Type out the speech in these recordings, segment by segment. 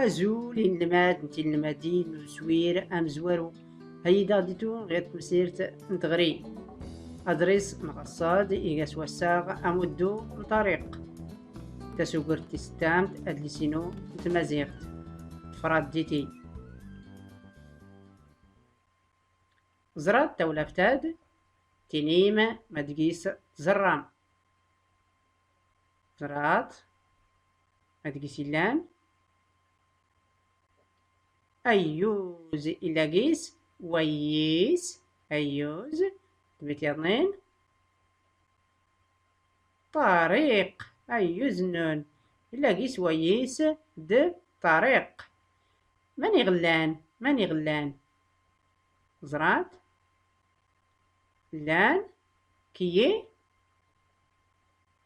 أزول الماد نتي المدين وزوير أم زوارو هيدا ديتو غير تمسيرت نتغري أدريس مغصاد إيغاس وساغ أمدو نطريق تسوقر تستامت أدلسينو نتمازيغت تفراد ديتي زرات تولفتاد تنيمة مدقيس زرام زرات مدقيس اللان أيوز إلاقيس وييس أيوز تبتيضنين طريق أيوز نون إلاقيس وييس د طريق ماني غلان زرات لان كيي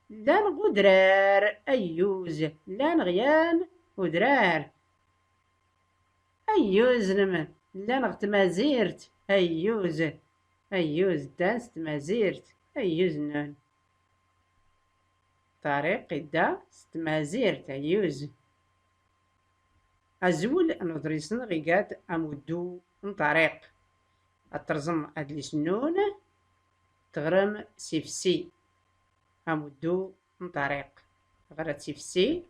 لان غدرار أيوز لان غيان غدرار أيوز نمن لان غتمازيرت أيوز دانس تمازيرت أيوز نون طريق دا ستمازيرت أيوز أزول نضريسن غيقات أمدو نطريق أترزم أدلس نون تغرم سيفسي أمدو نطريق غرات سيفسي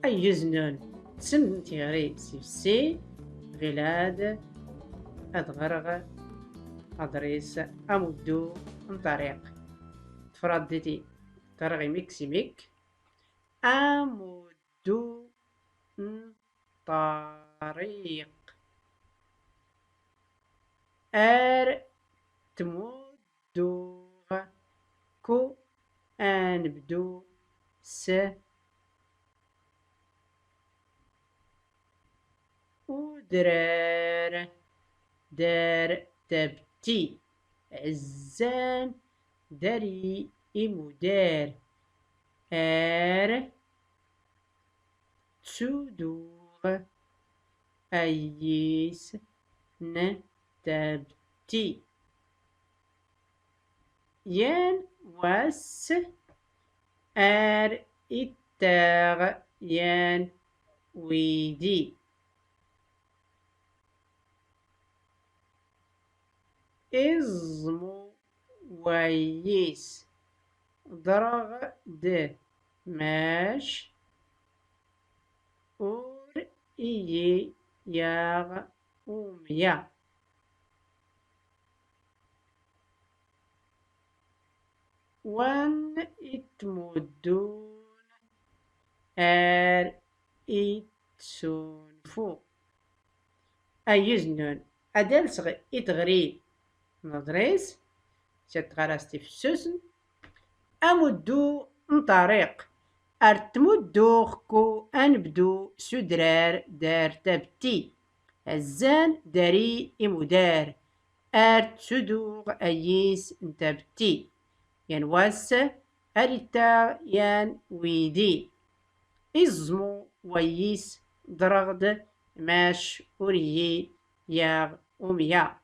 أيوز نون تسم تيغري سيفسي غلاد أدغرغ أدريس أمدو نطريق تفراد ديتي ترغي ميك أمدو نطريق أر تمدوغ كو أنبدو س ودرار دار تبتي عزان دري إمدار آر تسودوغ أيس نتبتي ين واس آر إتاغ ين ويدي إزمو ويس ضرغ د ماش أور إيي ياغ أوميا وان إتمدون آر إتسونفو أيزنون أدلسغ إتغري نضريس شتغرستي في السوسن أمدو نطريق أرتمدوغكو أنبدو سدرار دار تبتي الزان داري إمدار أرت سدوغ أيس نتبتي ينواس أريتا يان ويدي إزمو ويس درغد ماش أوريي ياغ أميا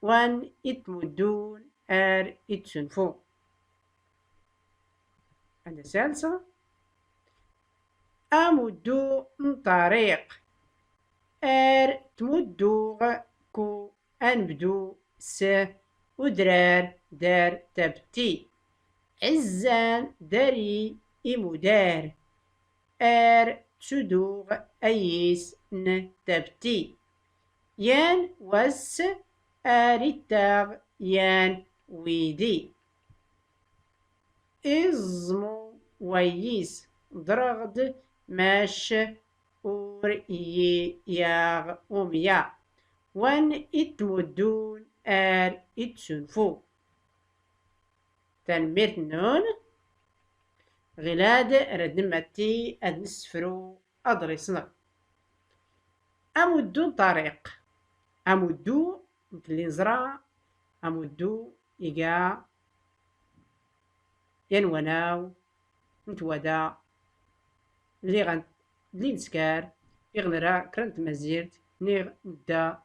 وان إتمدون آر إتسنفو عند سالسة أمدو طريق تمدو كو أنبدو ودرار دار تبتي عزان داري إمدار تدوغ أيس تبتي يان وس أريتاغ يان ويدي إزمو ويس درغد ماش ياغ أميا وان إتمدون إتسنفو تنمير نون غلاد ردمتي أدنسفرو أدرسنا أمدو طريق أمدو اللي نزرع أمدو إيقا ينوناو نتودا اللي نسكار يغنرا كرنت مزيرت نيغ ندا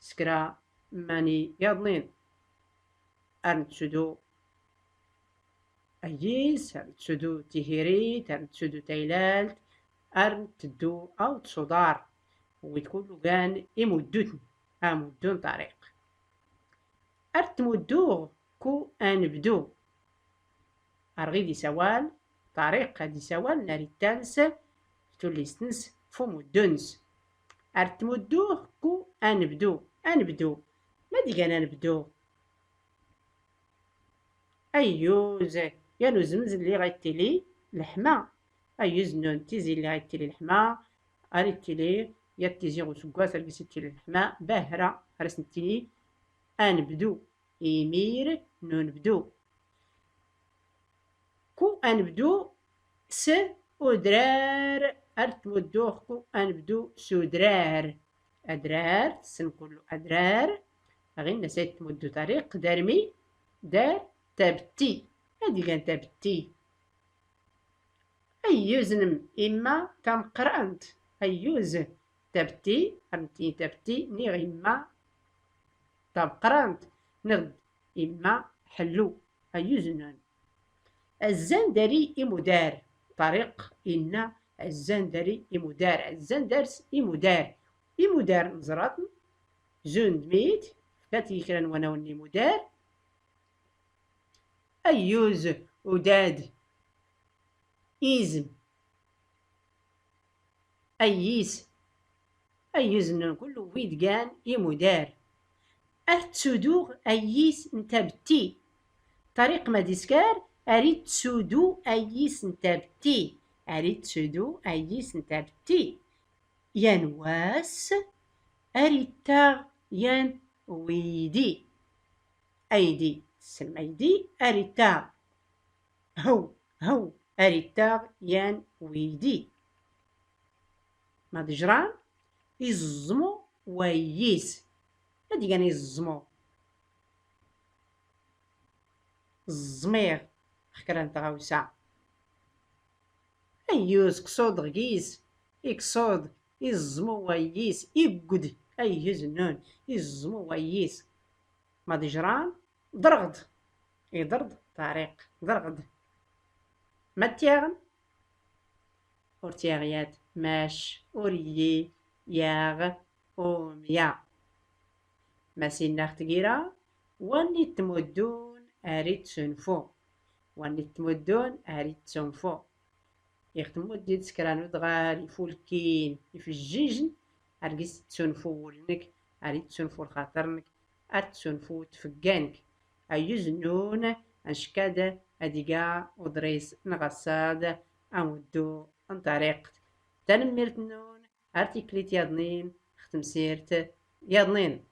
سكرا ماني يضنين أرنتسدو أيس أرنتسدو تهيريت أرنتسدو تايلالت أرنتدو أو تصدار ويتكون كان أمدون طريق أرتمدو كو أنبدو أرغي سوال طريق هادي سوال ناري التانس تولي ستنس فمو الدنس أرتمدوه كو أنبدو ما دي كان أنبدو أيوز يانو زمزم اللي غايتيلي الحما أيوز نون تيزي اللي غايتيلي الحما أريتيلي ياتيزي غوسكواس أرقسيتيلي الحما باهرة رسنتيلي أنبدو إيمير ننبدو كو أنبدو ودرار أرتمدوه كو أنبدو سودرار أدرار سنقولو أدرار غير نسيت تمدو طريق دارمي دار تبتي هادي كان تبتي أيوزنم إما تمقرانت أيوز تبتي أرنتي تبتي نيغ إما تمقرانت نغد إما حلو أيوزنان الزندري إمدار طريق إن الزندري إمدار الزندرس إمدار نزرات زون دميت كاتي كران ونوني مدار أيوز وداد إيزم أيس أيزن كله ويد كان إمدار أرتسودوغ أيس نتبتي طريق مديسكار أريد سودو أيس نتبتي أريد سودو أيس نتبتي ينواس أريد تاغ ين ويدي أيدي سميدي أريد تاغ هو أريد تاغ ين ويدي ما دجران يزمو ويس هادي كان يزمو الزميغ خكران تغاوسا أيوز كصود غيس إكصود يزمو ويس إبقد أيوز نون يزمو ويس ما دجران درغد يضرد طريق درغد ما تياغن أورتياغيات ماش أوريي ياغ أوميا ماسينا ختقيرا واني تمدون أريد سنفو واني تمدون أريد سنفو يختمو ديت سكرانو دغال يفولكين يفجيجن أرقس تسنفو ولنك أريد تسنفو لخاطرنك أتسنفو تفقانك أيزنون أنشكاد أديقا ودريس نغصاد أمدو عن طريق تنميرت نون أرتيكليت يضنين ختم سيرت يضنين